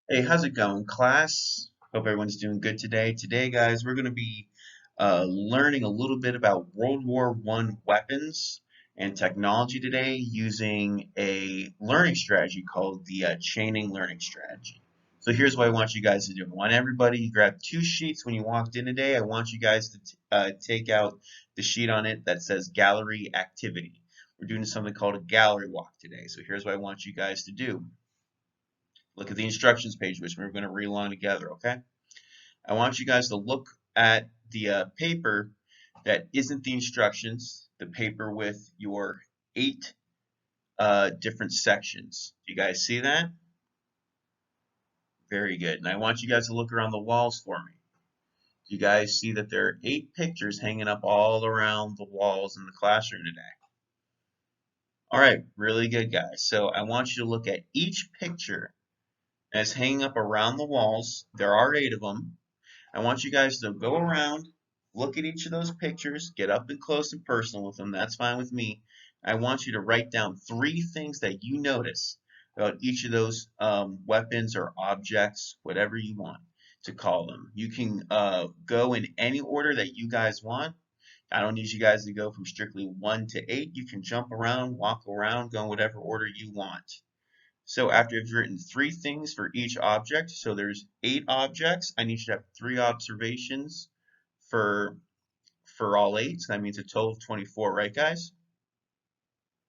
Hey, how's it going, class? Hope everyone's doing good today. Today, guys, we're going to be learning a little bit about World War One weapons and technology today using a learning strategy called the chaining learning strategy. So here's what I want you guys to do. I want everybody to grab two sheets when you walked in today. I want you guys to take out the sheet on it that says gallery activity. We're doing something called a gallery walk today. So here's what I want you guys to do. Look at the instructions page, which we're going to read along together, okay? I want you guys to look at the paper that isn't the instructions, the paper with your 8 different sections. Do you guys see that? Very good. And I want you guys to look around the walls for me. Do you guys see that there are 8 pictures hanging up all around the walls in the classroom today? All right, really good, guys. So I want you to look at each picture as hanging up around the walls. There are 8 of them. I want you guys to go around, look at each of those pictures, get up and close and personal with them. That's fine with me. I want you to write down 3 things that you notice about each of those weapons or objects, whatever you want to call them. You can go in any order that you guys want. I don't need you guys to go from strictly 1 to 8. You can jump around, walk around, go in whatever order you want. So after you've written 3 things for each object, so there's 8 objects, I need you to have 3 observations for all 8, so that means a total of 24, right guys?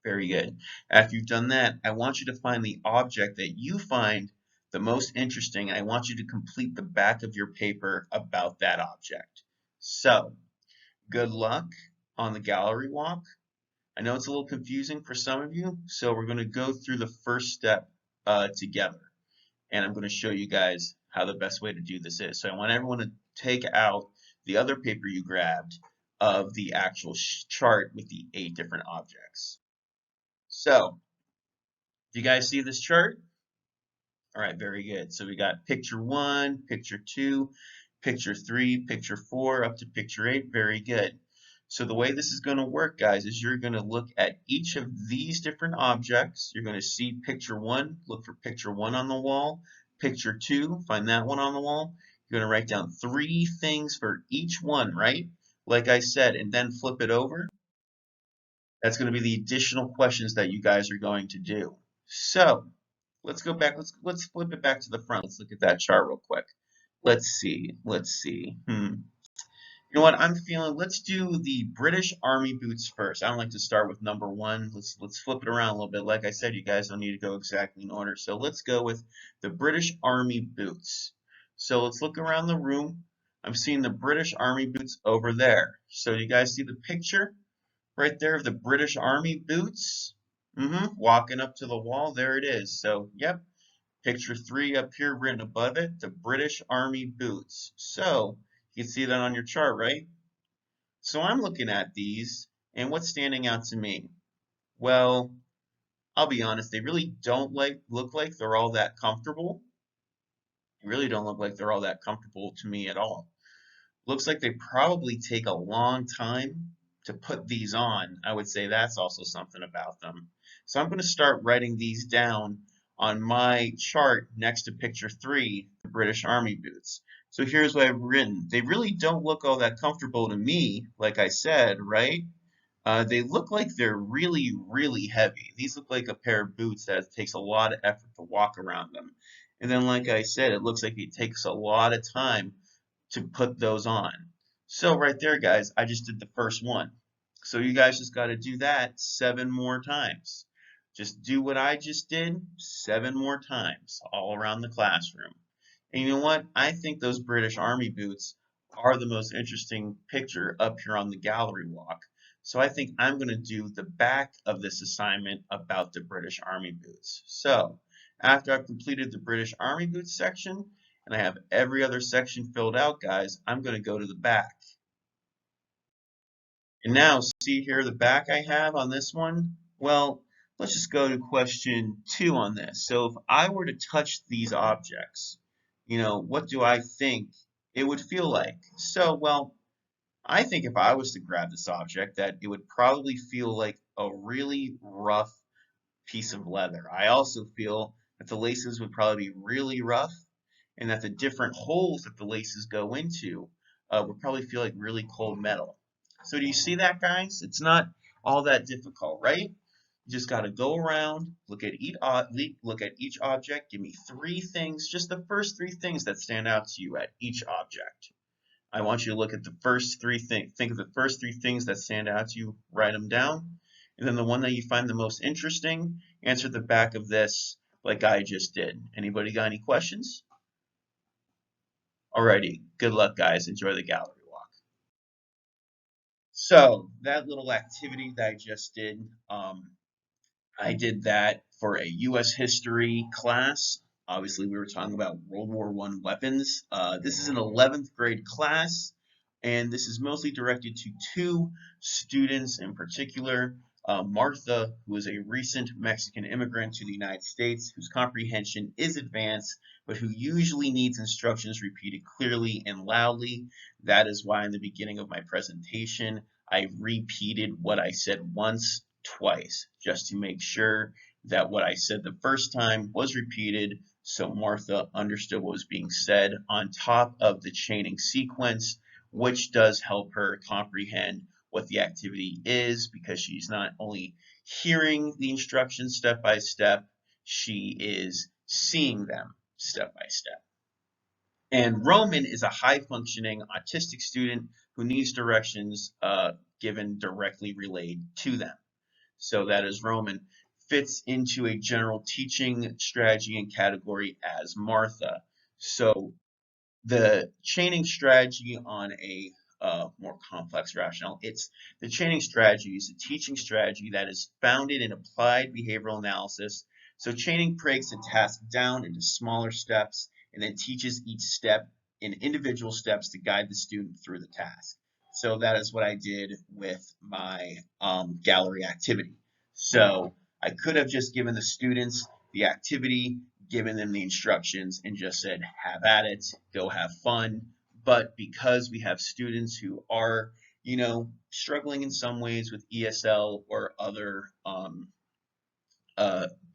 Very good. After you've done that, I want you to find the object that you find the most interesting, and I want you to complete the back of your paper about that object. So, good luck on the gallery walk. I know it's a little confusing for some of you, so we're going to go through the first step together. And I'm going to show you guys how the best way to do this is. So I want everyone to take out the other paper you grabbed of the actual chart with the 8 different objects. So, do you guys see this chart? All right, very good. So we got picture 1, picture 2, picture 3, picture 4, up to picture 8. Very good. So the way this is going to work, guys, is you're going to look at each of these different objects. You're going to see picture 1, look for picture 1 on the wall. Picture 2, find that one on the wall. You're going to write down 3 things for each one, right? Like I said, and then flip it over. That's going to be the additional questions that you guys are going to do. So let's go back. Let's flip it back to the front. Let's look at that chart real quick. Let's see. Let's see. You know what? I'm feeling. Let's do the British Army boots first. I don't like to start with number 1. Let's flip it around a little bit. Like I said, you guys don't need to go exactly in order. So let's go with the British Army boots. So let's look around the room. I'm seeing the British Army boots over there. So you guys see the picture? Right there of the British Army boots. Walking up to the wall, there it is. So, yep, picture 3 up here written above it, the British Army boots. So, you can see that on your chart, right? So I'm looking at these, and what's standing out to me? Well, I'll be honest, they really don't look like they're all that comfortable. They really don't look like they're all that comfortable to me at all. Looks like they probably take a long time to put these on. I would say that's also something about them. So I'm going to start writing these down on my chart next to picture 3, the British Army boots. So here's what I've written. They really don't look all that comfortable to me, like I said, right? They look like they're really, really heavy. These look like a pair of boots that takes a lot of effort to walk around them. And then, like I said, it looks like it takes a lot of time to put those on. So right there, guys, I just did the first one. So you guys just got to do that 7 more times. Just do what I just did 7 more times all around the classroom. And you know what? I think those British Army boots are the most interesting picture up here on the gallery walk. So I think I'm going to do the back of this assignment about the British Army boots. So after I've completed the British Army boots section, and I have every other section filled out, guys, I'm going to go to the back. And now, see here the back I have on this one? Well, let's just go to question 2 on this. So if I were to touch these objects, what do I think it would feel like? So, well, I think if I was to grab this object, that it would probably feel like a really rough piece of leather. I also feel that the laces would probably be really rough, and that the different holes that the laces go into would probably feel like really cold metal. So do you see that, guys? It's not all that difficult, right? You just got to go around, look at each object, give me three things, just the first three things that stand out to you at each object. I want you to look at the first three things, think of the first three things that stand out to you, write them down, and then the one that you find the most interesting, answer the back of this like I just did. Anybody got any questions? Alrighty, good luck, guys. Enjoy the gallery walk. So that little activity that I just did, I did that for a U.S. history class. Obviously, we were talking about World War I weapons. This is an 11th grade class, and this is mostly directed to two students in particular. Martha, who is a recent Mexican immigrant to the United States, whose comprehension is advanced, but who usually needs instructions repeated clearly and loudly. That is why in the beginning of my presentation, I repeated what I said once twice, just to make sure that what I said the first time was repeated so Martha understood what was being said, on top of the chaining sequence, which does help her comprehend what the activity is, because she's not only hearing the instructions step by step, she is seeing them step by step. And Roman is a high-functioning autistic student who needs directions given directly relayed to them. So that is Roman, fits into a general teaching strategy and category as Martha. So the chaining strategy on a more complex rationale, it's the chaining strategy is a teaching strategy that is founded in applied behavioral analysis. So chaining breaks a task down into smaller steps and then teaches each step in individual steps to guide the student through the task. So that is what I did with my gallery activity. So I could have just given the students the activity, given them the instructions, and just said, have at it, go have fun. But because we have students who are, struggling in some ways with ESL or other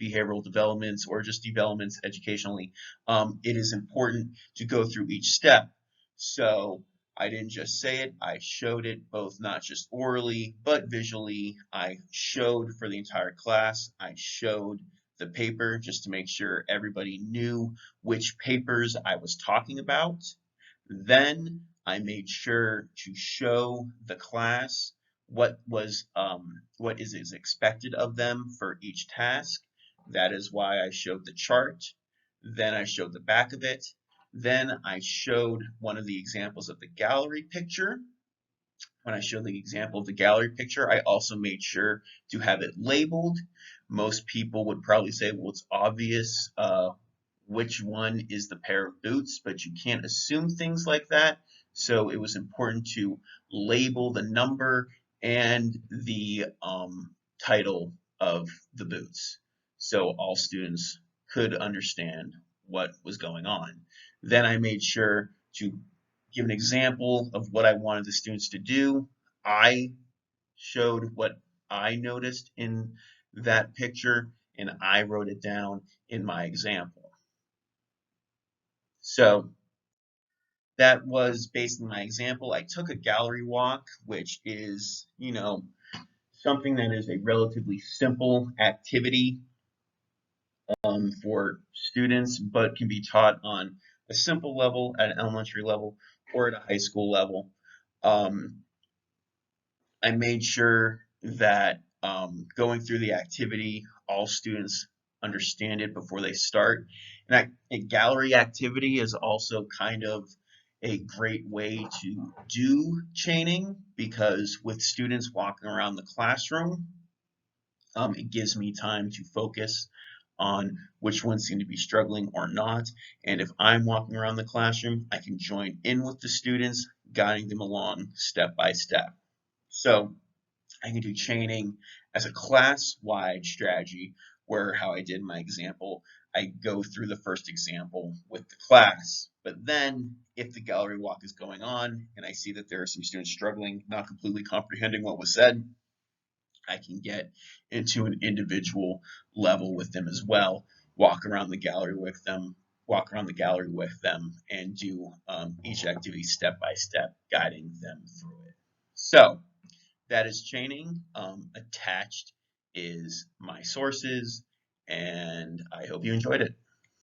behavioral developments or just developments educationally, it is important to go through each step. So I didn't just say it, I showed it both not just orally, but visually. I showed for the entire class, I showed the paper just to make sure everybody knew which papers I was talking about. Then I made sure to show the class what is expected of them for each task. That is why I showed the chart. Then I showed the back of it. Then I showed one of the examples of the gallery picture. When I showed the example of the gallery picture, I also made sure to have it labeled. Most people would probably say, well, it's obvious which one is the pair of boots, but you can't assume things like that. So it was important to label the number and the title of the boots, so all students could understand what was going on. Then I made sure to give an example of what I wanted the students to do. I showed what I noticed in that picture, and I wrote it down in my example. So that was based on my example. I took a gallery walk, which is, something that is a relatively simple activity for students, but can be taught on a simple level at an elementary level or at a high school level. I made sure that going through the activity, all students understand it before they start. And a gallery activity is also kind of a great way to do chaining, because with students walking around the classroom, it gives me time to focus on which ones seem to be struggling or not. And if I'm walking around the classroom, I can join in with the students, guiding them along step by step. So I can do chaining as a class-wide strategy, where how I did in my example, I go through the first example with the class. But then if the gallery walk is going on and I see that there are some students struggling, not completely comprehending what was said, I can get into an individual level with them as well, walk around the gallery with them, and do each activity step by step, guiding them through it. So that is chaining. Attached is my sources, and I hope you enjoyed it.